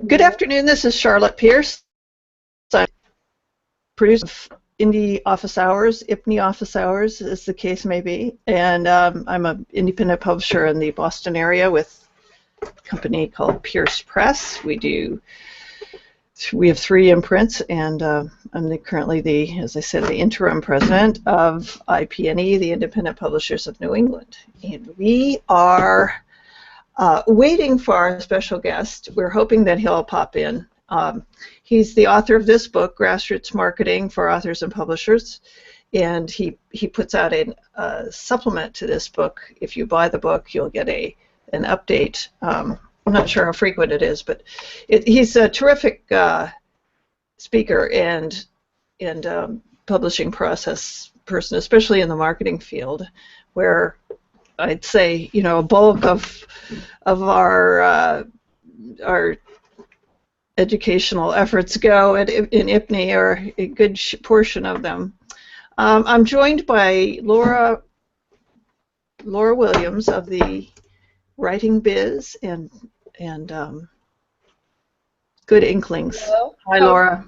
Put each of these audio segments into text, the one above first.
Good afternoon. This is Charlotte Pierce. I'm producer of Indie Office Hours, IPNE Office Hours, as the case may be, and I'm an independent publisher in the Boston area with a company called Pierce Press. We have 3 imprints, and I'm currently as I said, the interim president of IPNE, the Independent Publishers of New England, and we are waiting for our special guest. We're hoping that he'll pop in. He's the author of this book, Grassroots Marketing for Authors and Publishers, and he puts out a supplement to this book. If you buy the book, you'll get an update. I'm not sure how frequent it is, but he's a terrific speaker and publishing process person, especially in the marketing field, where I'd say, a bulk of our educational efforts go in IPNE, or a good portion of them. I'm joined by Laura Williams of the Writing Biz and Good Inklings. Hello. Hi, Laura.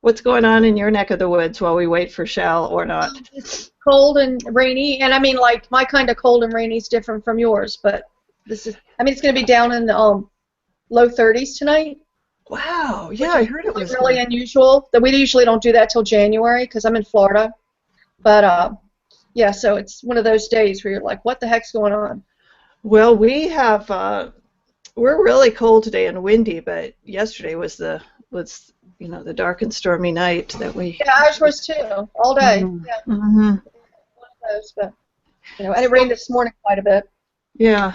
What's going on in your neck of the woods while we wait for Shall or not? It's cold and rainy, and I mean, like, my kind of cold and rainy is different from yours, but this is, it's going to be down in the low 30s tonight. Wow, yeah, I heard it was really unusual. That we usually don't do that till January because I'm in Florida, but yeah, so it's one of those days where you're like, what the heck's going on? Well, we're really cold today and windy, but yesterday was the dark and stormy night that we. Yeah, ours was too, all day. Mm-hmm. Yeah. Mm-hmm. One of those, but and it rained this morning quite a bit. Yeah.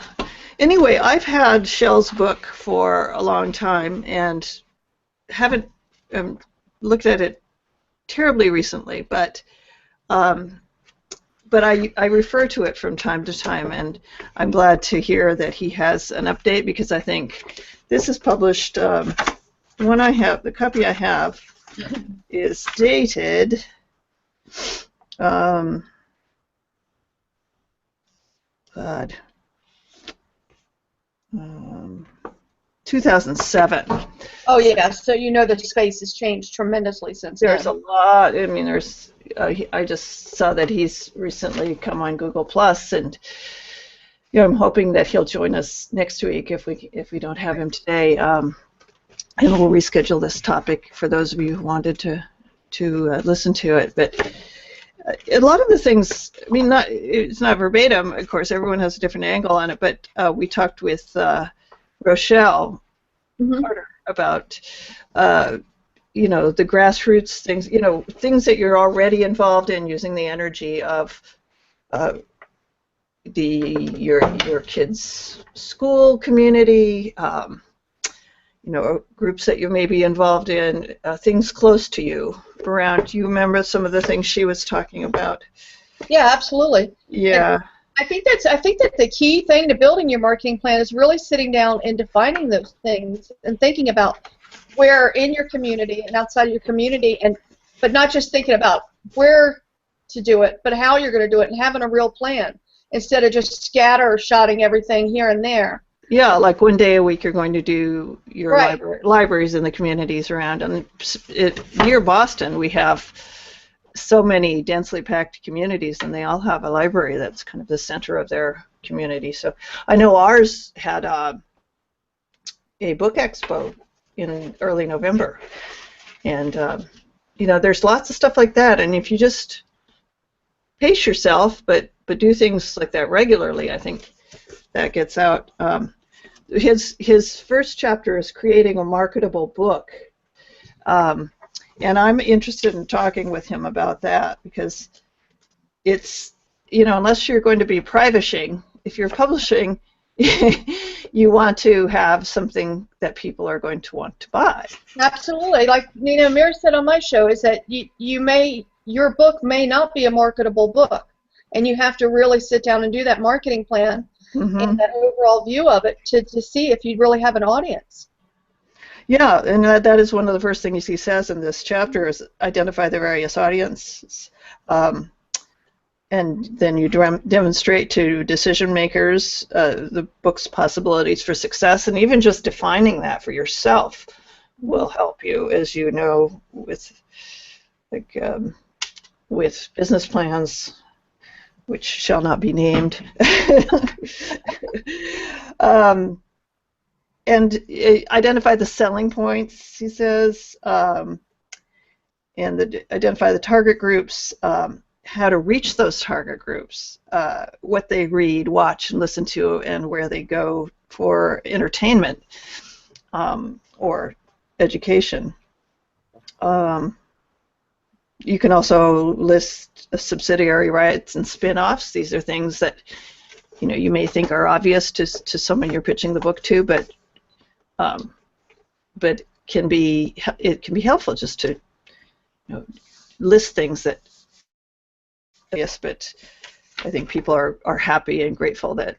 Anyway, I've had Shell's book for a long time and haven't looked at it terribly recently, but I refer to it from time to time, and I'm glad to hear that he has an update, because I think this is published. The copy I have is dated. God. 2007. Oh yeah, so the space has changed tremendously since then. There's a lot. There's. I just saw that he's recently come on Google Plus, and I'm hoping that he'll join us next week if we don't have him today, and we'll reschedule this topic for those of you who wanted to listen to it. But a lot of the things, it's not verbatim. Of course, everyone has a different angle on it. But we talked with Rochelle Carter about the grassroots things, things that you're already involved in, using the energy of your kids' school community, groups that you may be involved in, things close to you around. Do you remember some of the things she was talking about? Yeah, absolutely. Yeah. And I think that the key thing to building your marketing plan is really sitting down and defining those things and thinking about where in your community and outside of your community, but not just thinking about where to do it, but how you're going to do it, and having a real plan instead of just scattershotting everything here and there. Yeah, like one day a week you're going to do your libraries in the communities around. And near Boston we have so many densely packed communities, and they all have a library that's kind of the center of their community. So I know ours had a book expo in early November, and there's lots of stuff like that. And if you just pace yourself, but do things like that regularly, I think that gets out. His first chapter is creating a marketable book, and I'm interested in talking with him about that, because it's, unless you're going to be privishing, if you're publishing, you want to have something that people are going to want to buy. Absolutely. Like Mira said on my show, is that your book may not be a marketable book, and you have to really sit down and do that marketing plan and that overall view of it to see if you really have an audience. Yeah, and that is one of the first things he says in this chapter, is identify the various audiences. and then you demonstrate to decision makers the book's possibilities for success, and even just defining that for yourself will help you, as you know, with like with business plans, which shall not be named. And identify the selling points, he says, and identify the target groups, how to reach those target groups, what they read, watch, and listen to, and where they go for entertainment or education. You can also list subsidiary rights and spin-offs. These are things that you may think are obvious to someone you're pitching the book to, but it can be helpful just to list things that. Yes, but I think people are happy and grateful that.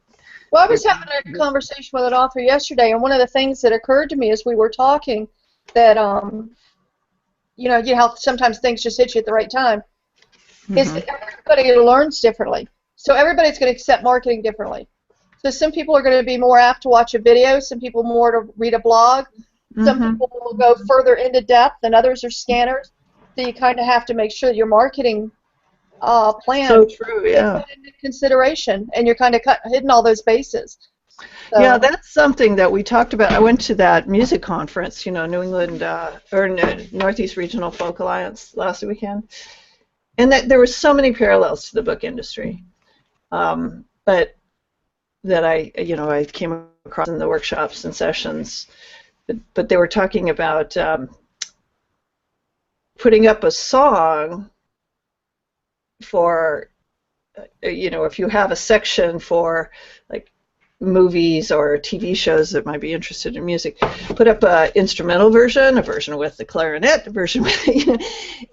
Well, I was having a conversation with an author yesterday, and one of the things that occurred to me as we were talking that you know how sometimes things just hit you at the right time, is that everybody learns differently. So everybody's going to accept marketing differently. So some people are going to be more apt to watch a video, some people more to read a blog, some people will go further into depth, and others are scanners. So you kind of have to make sure that your marketing plan So true, yeah. into consideration, and you're kind of hitting all those bases. So. Yeah, that's something that we talked about. I went to that music conference, New England or Northeast Regional Folk Alliance last weekend, and there were so many parallels to the book industry, but that I came across in the workshops and sessions. But they were talking about putting up a song for, if you have a section for like movies or TV shows that might be interested in music, put up an instrumental version, a version with the clarinet, a version with,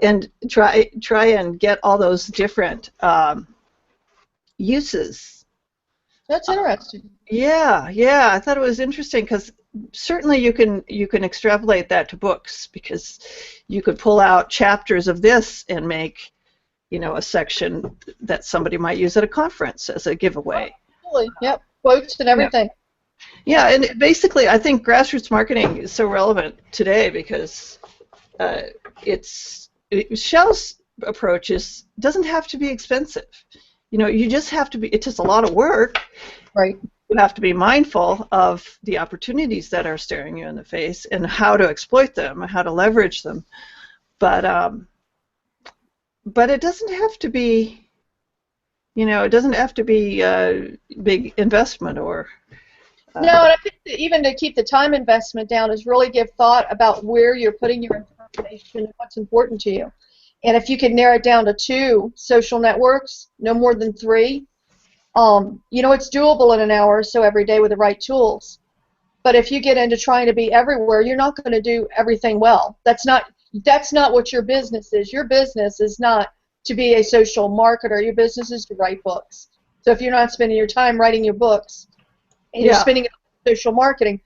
and try and get all those different uses. That's interesting. Yeah, I thought it was interesting because certainly you can extrapolate that to books, because you could pull out chapters of this and make a section that somebody might use at a conference as a giveaway. Absolutely. Yep. Quotes and everything. Yeah, and basically I think grassroots marketing is so relevant today because Shell's approach doesn't have to be expensive. You just have to be, it's just a lot of work. Right. You have to be mindful of the opportunities that are staring you in the face and how to exploit them, how to leverage them. But it doesn't have to be, it doesn't have to be a big investment or. No, and I think that even to keep the time investment down is really give thought about where you're putting your information and what's important to you. And if you can narrow it down to 2 social networks, no more than 3, it's doable in an hour or so every day with the right tools. But if you get into trying to be everywhere, you're not going to do everything well. That's not what your business is. Your business is not to be a social marketer. Your business is to write books. So if you're not spending your time writing your books and you're spending it on social marketing,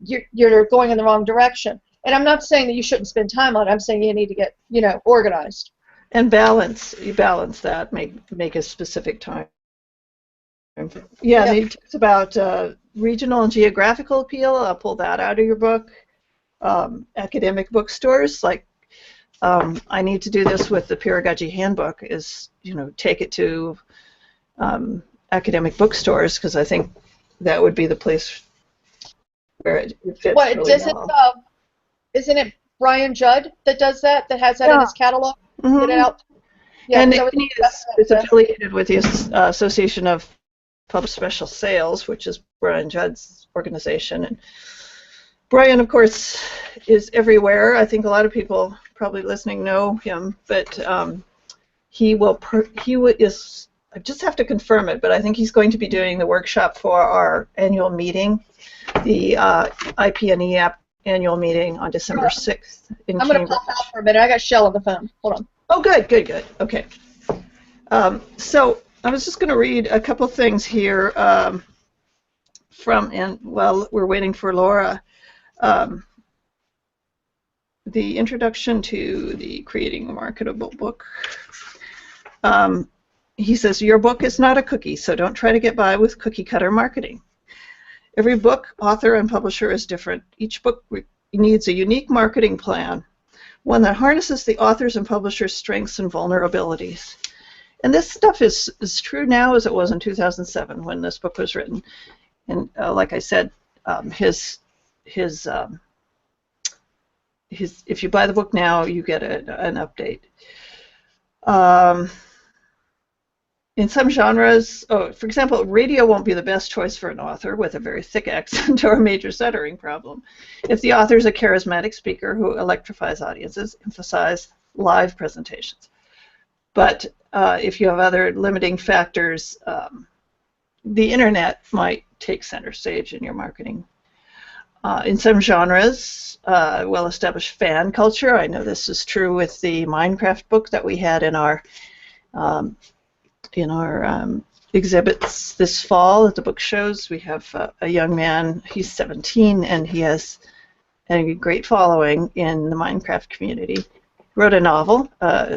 you're going in the wrong direction. And I'm not saying that you shouldn't spend time on it. I'm saying you need to get, organized. And balance that, make a specific time. Yeah, and he talks about regional and geographical appeal. I'll pull that out of your book. Academic bookstores, like I need to do this with the Pedagogy Handbook, is take it to academic bookstores, because I think that would be the place where it fits really well. Isn't it Brian Judd that does that has that in his catalog? Get it out. Yeah, and IPNE is affiliated with the Association of Public Special Sales, which is Brian Judd's organization. And Brian, of course, is everywhere. I think a lot of people probably listening know him, but he is. I just have to confirm it, but I think he's going to be doing the workshop for our annual meeting, the IPNE annual meeting on December 6th in Cambridge. I'm going to pop out for a minute. I got Shell on the phone. Hold on. Oh, good. Okay. So I was just going to read a couple things here while we're waiting for Laura. The introduction to the Creating a Marketable Book. he says, your book is not a cookie, so don't try to get by with cookie cutter marketing. Every book, author, and publisher is different. Each book needs a unique marketing plan, one that harnesses the author's and publisher's strengths and vulnerabilities. And this stuff is true now as it was in 2007 when this book was written. And like I said, if you buy the book now, you get an update. In some genres, for example, radio won't be the best choice for an author with a very thick accent or a major stuttering problem. If the author is a charismatic speaker who electrifies audiences, emphasize live presentations. But if you have other limiting factors, the internet might take center stage in your marketing. In some genres, well-established fan culture. I know this is true with the Minecraft book that we had in our exhibits this fall at the book shows. We have a young man, he's 17, and he has a great following in the Minecraft community. He wrote a novel,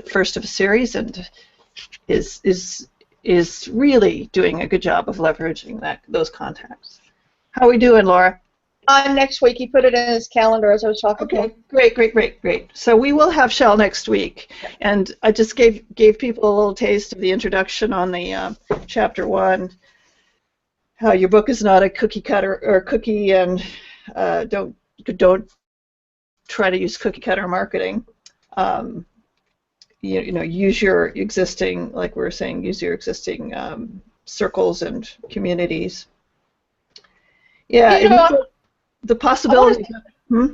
first of a series, and is really doing a good job of leveraging those contacts. How are we doing, Laura? Next week. He put it in his calendar as I was talking to him. Great. So we will have Shell next week, and I just gave people a little taste of the introduction on the chapter 1. How your book is not a cookie cutter or cookie, and don't try to use cookie cutter marketing. Use your existing, like we were saying, use your existing circles and communities. Yeah. The possibility. I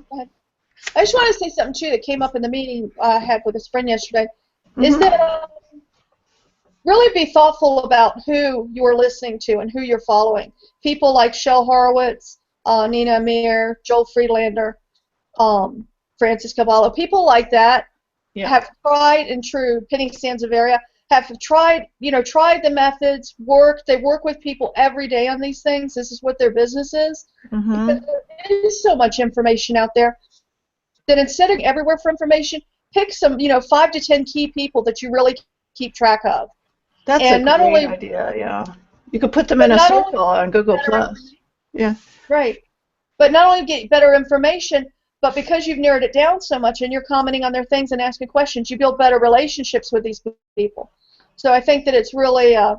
just want to say something too that came up in the meeting I had with a friend yesterday. Is that really be thoughtful about who you're listening to and who you're following. People like Shel Horowitz, Nina Amir, Joel Friedlander, Francis Cavallo. People like that have tried and true. Penny Sanseviera have tried the methods. They work with people every day on these things. This is what their business is. Because there is so much information out there that instead of everywhere for information, pick some 5 to 10 key people that you really keep track of. That's a great idea. Yeah, you could put them in a circle on Google Plus. Yeah. Right. But not only get better information, but because you've narrowed it down so much and you're commenting on their things and asking questions, you build better relationships with these people. So I think that it's really, I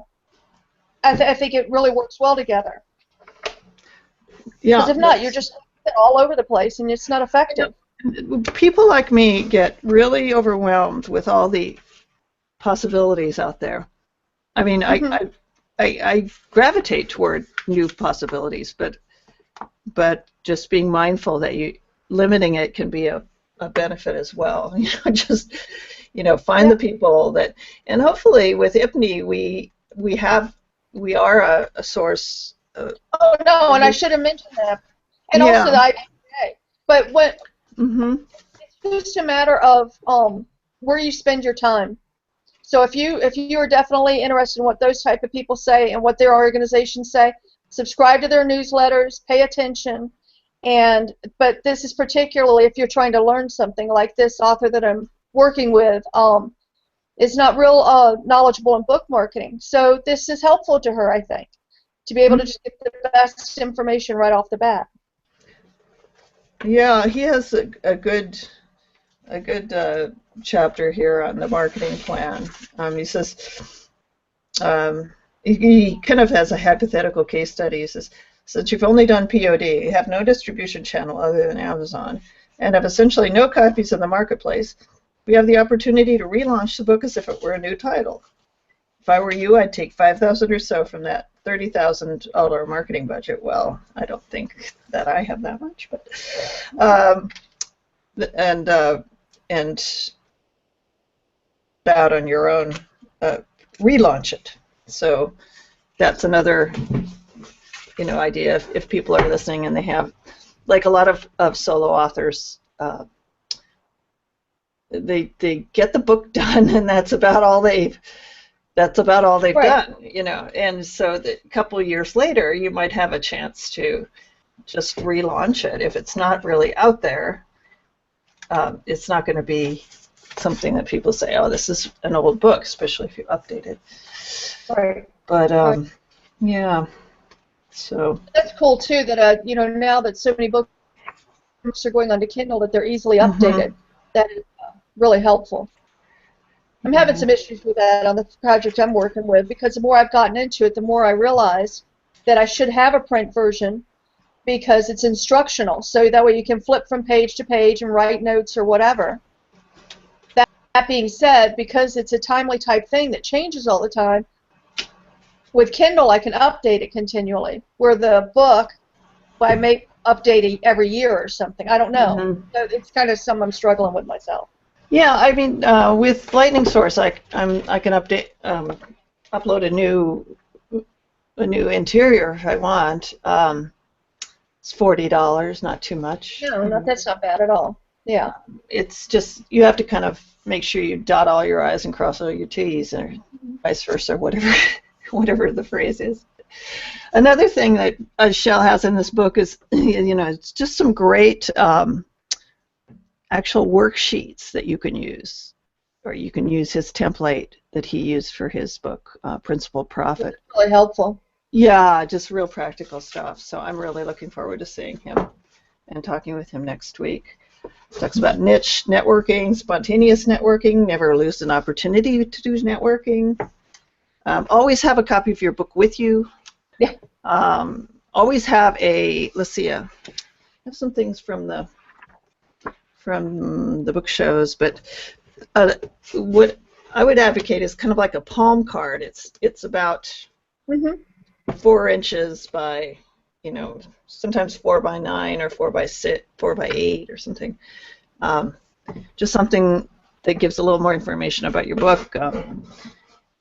think it really works well together. Yeah. Because if not, you're just all over the place and it's not effective. People like me get really overwhelmed with all the possibilities out there. I mean, I gravitate toward new possibilities, but just being mindful that limiting it can be a benefit as well. Find the people that, and hopefully with IPNE we are a source. And I should have mentioned that, and also the IPNE. But it's just a matter of where you spend your time. So if you are definitely interested in what those type of people say and what their organizations say, subscribe to their newsletters, pay attention. But this is particularly if you're trying to learn something, like this author that I'm working with is not real knowledgeable in book marketing. So this is helpful to her, I think, to be able to just get the best information right off the bat. Yeah, he has a good chapter here on the marketing plan. He says he kind of has a hypothetical case study. He says, since you've only done POD, have no distribution channel other than Amazon, and have essentially no copies in the marketplace, we have the opportunity to relaunch the book as if it were a new title. If I were you, I'd take $5,000 or so from that $30,000 marketing budget. Well, I don't think that I have that much, but and out on your own, relaunch it. So that's another idea. If people are listening and they have, like a lot of solo authors, they get the book done and that's about all they've done, and so a couple of years later you might have a chance to just relaunch it. If it's not really out there, it's not going to be something that people say, oh, this is an old book, especially if you update it. Right. But Right. yeah, so. That's cool too. That now that so many books are going onto Kindle, that they're easily Mhm. updated. That is really helpful. I'm having Yeah. some issues with that on the project I'm working with because the more I've gotten into it, the more I realize that I should have a print version because it's instructional. So that way you can flip from page to page and write notes or whatever. That being said, because it's a timely type thing that changes all the time, with Kindle I can update it continually. Where the book, I may update it every year or something. I don't know. Mhm. So it's kind of something I'm struggling with myself. Yeah, I mean, with Lightning Source, I can upload a new interior if I want. It's $40, not too much. No, that's not bad at all. Yeah. It's just you have to kind of make sure you dot all your I's and cross all your T's, or vice versa, whatever, whatever the phrase is. Another thing that Shell has in this book is, it's just some great actual worksheets that you can use, or you can use his template that he used for his book, Principal Profit. That's really helpful. Yeah, just real practical stuff. So I'm really looking forward to seeing him and talking with him next week. Talks about niche networking, spontaneous networking, never lose an opportunity to do networking. Always have a copy of your book with you. Yeah. Always have let's see, I have some things from the book shows, but what I would advocate is kind of like a palm card. It's about Mm-hmm. 4 inches by, sometimes 4 by 9 or 4 by 6, 4 by 8 or something. Just something that gives a little more information about your book.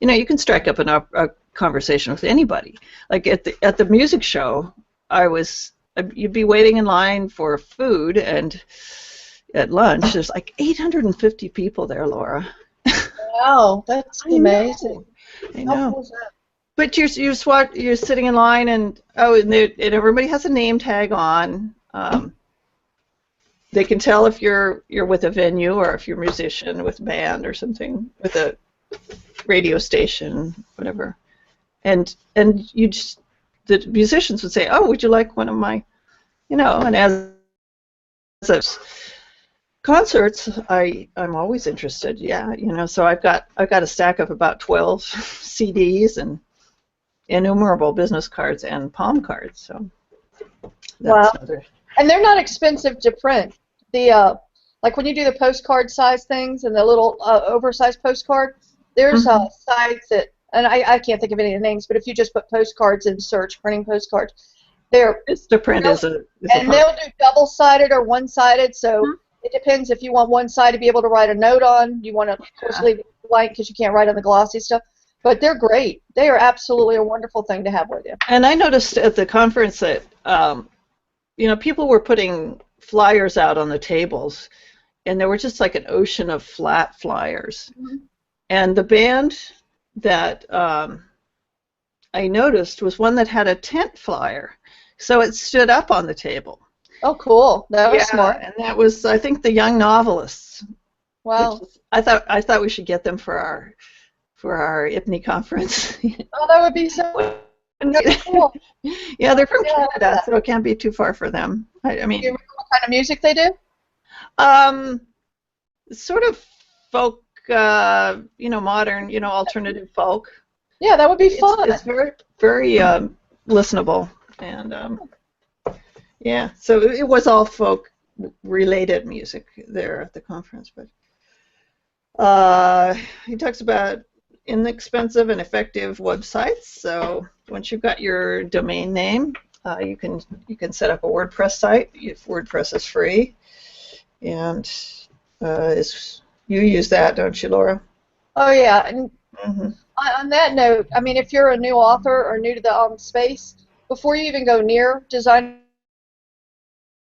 You can strike up a conversation with anybody. Like at the music show, you'd be waiting in line for food, and at lunch there's like 850 people there, Laura. Wow, that's I amazing. I How know. cool is that? But you're sitting in line, and everybody has a name tag on. They can tell if you're with a venue, or if you're a musician with a band or something, with a radio station, whatever. And the musicians would say, "Oh, would you like one of my," and as a concerts, I'm always interested. Yeah, so I've got a stack of about 12 CDs and innumerable business cards and palm cards. So that's Wow. another. And they're not expensive to print. Like when you do the postcard size things and the little oversized postcard, there's Mhm. sites that, and I can't think of any of the names, but if you just put postcards in search, printing postcards, they're, Vistaprint they'll, is a and they'll do double-sided or one-sided, so it depends if you want one side to be able to write a note on, you want to, of course, leave it blank because you can't write on the glossy stuff, but they're great. They are absolutely a wonderful thing to have with you. And I noticed at the conference that people were putting flyers out on the tables, and there were just like an ocean of flat flyers. Mm-hmm. And the band that I noticed was one that had a tent flyer, so it stood up on the table. Oh, cool. That was smart. And that was, I think, the Young Novelists. Wow. I thought we should get them for our IPNE conference. Oh, that would be so cool. Yeah, they're from Yeah, Canada, so it can't be too far for them. I do you mean, remember what kind of music they do? sort of folk, modern, alternative folk. Yeah, that would be fun. It's very, very listenable, and yeah. So it was all folk-related music there at the conference, but he talks about inexpensive and effective websites. So once you've got your domain name, you can set up a WordPress site. If WordPress is free, and you use that, don't you, Laura? Oh, yeah. And Mm-hmm. on that note, I mean, if you're a new author or new to the space, before you even go near designing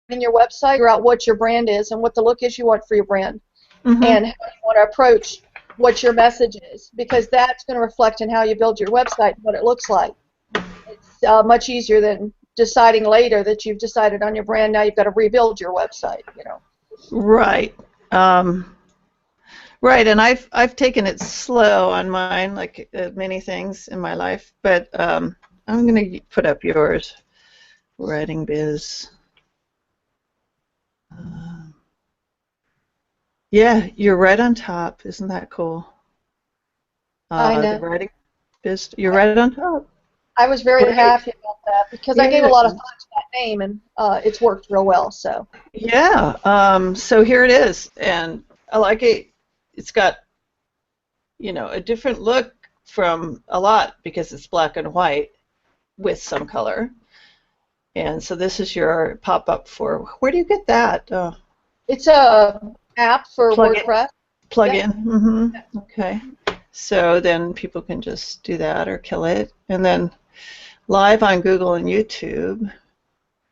your website, figure out what your brand is and what the look is you want for your brand, Mm-hmm. and how you want to approach what your message is, because that's going to reflect in how you build your website and what it looks like. It's much easier than deciding later that you've decided on your brand. Now you've got to rebuild your website. Right. Right, and I've taken it slow on mine, like many things in my life. But I'm going to put up yours, Writing Biz. Yeah, you're right on top. Isn't that cool? I The know. Writing Biz. You're right on top. I was very Great. happy about that because I gave a Yeah. lot of thought to that name, and it's worked real well. So Yeah. So here it is, and I like it. It's got, a different look from a lot because it's black and white with some color. And so this is your pop-up for, where do you get that? it's a app for Plug it, WordPress. plug Yep. in. Mm-hmm. Okay. So then people can just do that or kill it. And then live on Google and YouTube.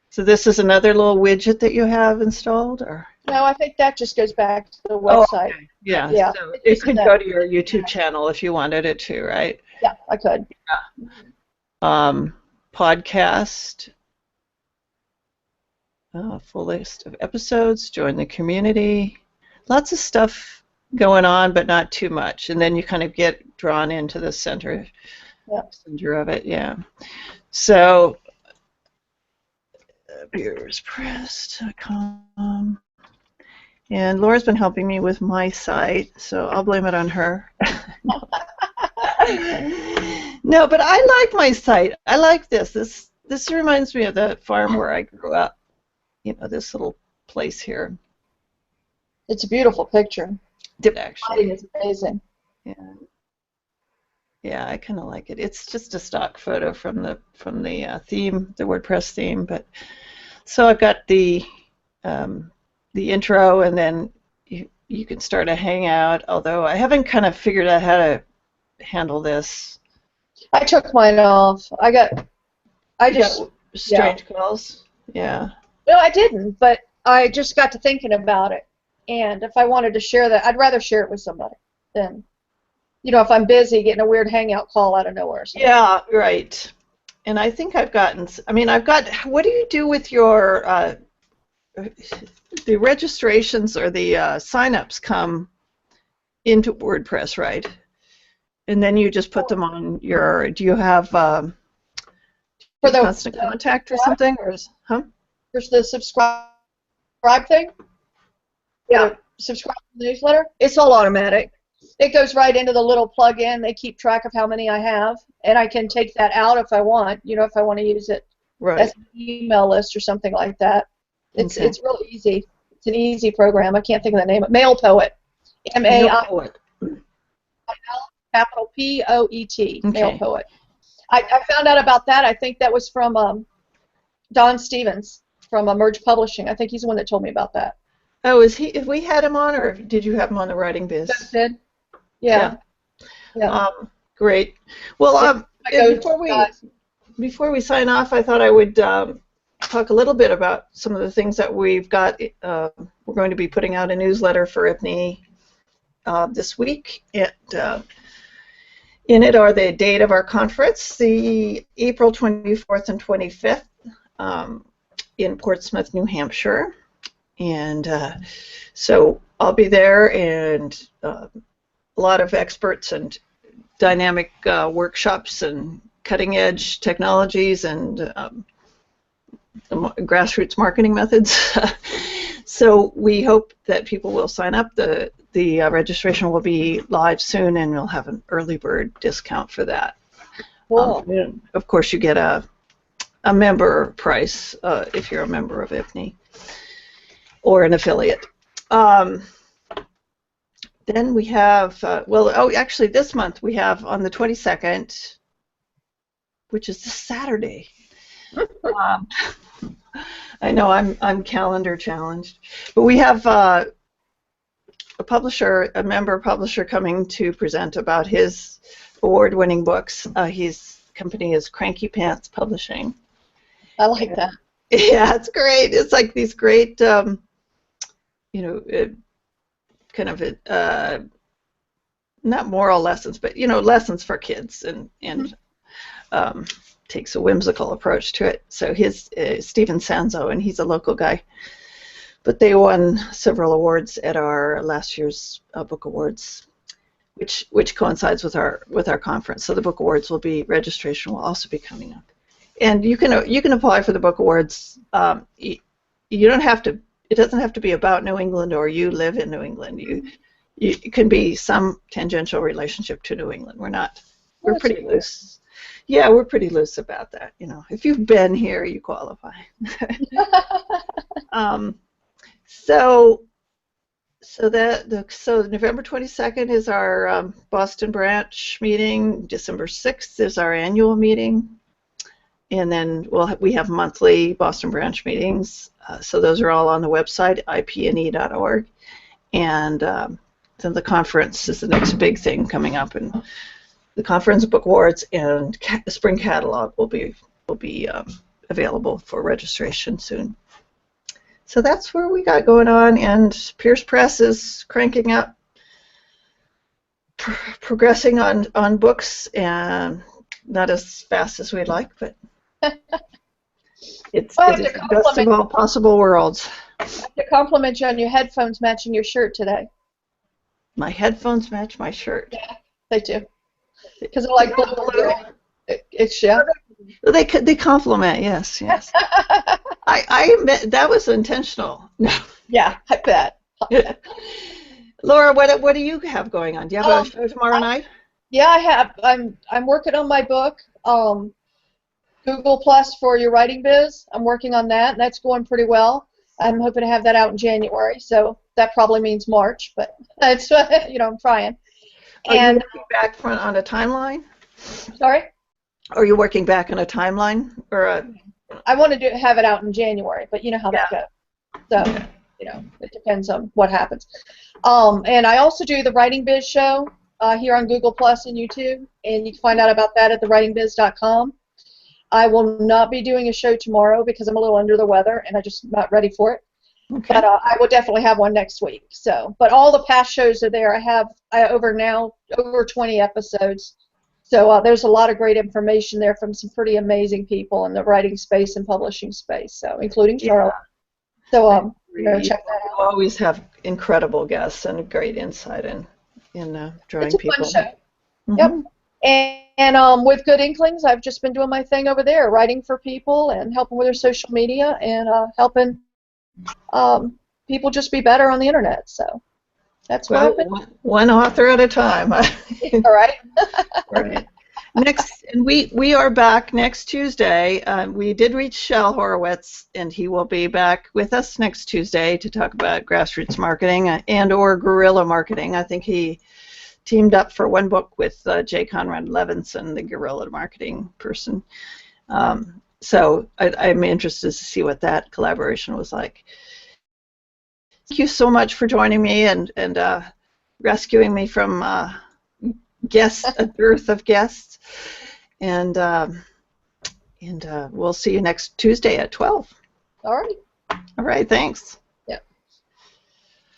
So this is another little widget that you have installed, or? No, I think that just goes back to the Oh, website. okay. Yeah. Yeah. So It's it just could that. go to your YouTube channel if you wanted it to, right? Yeah, I could. Podcast. Full list of episodes. Join the community. Lots of stuff going on, but not too much. And then you kind of get drawn into the center of it. Yeah. So beerspress.com. And Laura's been helping me with my site, so I'll blame it on her. No, but I like my site. I like this. This reminds me of the farm where I grew up. This little place here. It's a beautiful picture. Actually, It's amazing. yeah, yeah, I kind of like it. It's just a stock photo from the theme, the WordPress theme. But so I've got the intro, and then you can start a Hangout. Although I haven't kind of figured out how to handle this. I took mine off. I got strange yeah. calls. Yeah. No, I didn't, but I just got to thinking about it. And if I wanted to share that, I'd rather share it with somebody than, if I'm busy getting a weird Hangout call out of nowhere. So. Yeah, right. And I think I've got, what do you do with your, the registrations or the sign-ups come into WordPress, right? And then you just put them on do you have for the Constant Contact or something? Or There's the subscribe thing? Yeah. Subscribe to the newsletter? It's all automatic. It goes right into the little plug-in. They keep track of how many I have, and I can take that out if I want, if I want to use it as an email list or something like that. It's really easy. It's an easy program. I can't think of the name. Mail Poet. M-A-I. Capital P-O-E-T. Okay. Mail Poet. I found out about that. I think that was from Don Stevens from Merge Publishing. I think he's the one that told me about that. Oh, if we had him on, or did you have him on the Writing Biz? Did. Yeah. Great. Well, before we sign off, I thought I would talk a little bit about some of the things that we've got. We're going to be putting out a newsletter for IPNE this week. In it are the date of our conference, the April 24th and 25th in Portsmouth, New Hampshire. And so I'll be there, and a lot of experts and dynamic workshops and cutting-edge technologies and grassroots marketing methods. So we hope that people will sign up. The registration will be live soon, and we'll have an early bird discount for that. Cool. Of course, you get a member price if you're a member of IPNE or an affiliate. Then we have, actually this month we have on the 22nd, which is this Saturday. I know I'm calendar challenged, but we have a member publisher coming to present about his award-winning books. His company is Cranky Pants Publishing. I like that. Yeah, it's great. It's like these great, kind of not moral lessons, but lessons for kids, and takes a whimsical approach to it. So his Stephen Sanzo, and he's a local guy. but they won several awards at our last year's book awards, which coincides with our conference. So the book awards will be, registration will also be coming up, and you can apply for the book awards. You don't have to. It doesn't have to be about New England or you live in New England. It can be some tangential relationship to New England. We're pretty loose. Yeah, we're pretty loose about that. You know, if you've been here, you qualify. So November 22nd is our Boston branch meeting. December 6th is our annual meeting, and then we have monthly Boston branch meetings. So those are all on the website, IPNE.org, and then the conference is the next big thing coming up, and the conference book awards and the spring catalog will be available for registration soon. So that's where we got going on, and Pierce Press is cranking up, progressing on books, and not as fast as we'd like, but it is the best of all possible worlds. I have to compliment you on your headphones matching your shirt today. My headphones match my shirt. Yeah, they do. Because they're like blue. It's yeah. They complement. Yes. That was intentional. No. Yeah, I bet. Laura, what do you have going on? Do you have a show tomorrow night? Yeah, I have. I'm working on my book, Google Plus for your writing biz. I'm working on that, and that's going pretty well. I'm hoping to have that out in January, so that probably means March, but it's I'm trying. Are you working back on a timeline? Sorry? Are you working back on a timeline or I want to have it out in January, but you know how that goes. So, it depends on what happens. And I also do the Writing Biz show here on Google Plus and YouTube, and you can find out about that at thewritingbiz.com. I will not be doing a show tomorrow because I'm a little under the weather and I'm just not ready for it. Okay. But I will definitely have one next week. So, but all the past shows are there. I have over 20 episodes. So there's a lot of great information there from some pretty amazing people in the writing space and publishing space. So, including Charlotte. So, check that out. You always have incredible guests and great insight in drawing people. It's a fun show. Mm-hmm. Yep. And with Good Inklings, I've just been doing my thing over there, writing for people and helping with their social media and helping people just be better on the internet. So that's what I've been doing. One author at a time. All right. Right. Next, and we are back next Tuesday. We did reach Shel Horowitz, and he will be back with us next Tuesday to talk about grassroots marketing and/or guerrilla marketing. I think he teamed up for one book with J. Conrad Levinson, the guerrilla marketing person. So I'm interested to see what that collaboration was like. Thank you so much for joining me and rescuing me from a dearth of guests. And we'll see you next Tuesday at 12. All right. All right, thanks.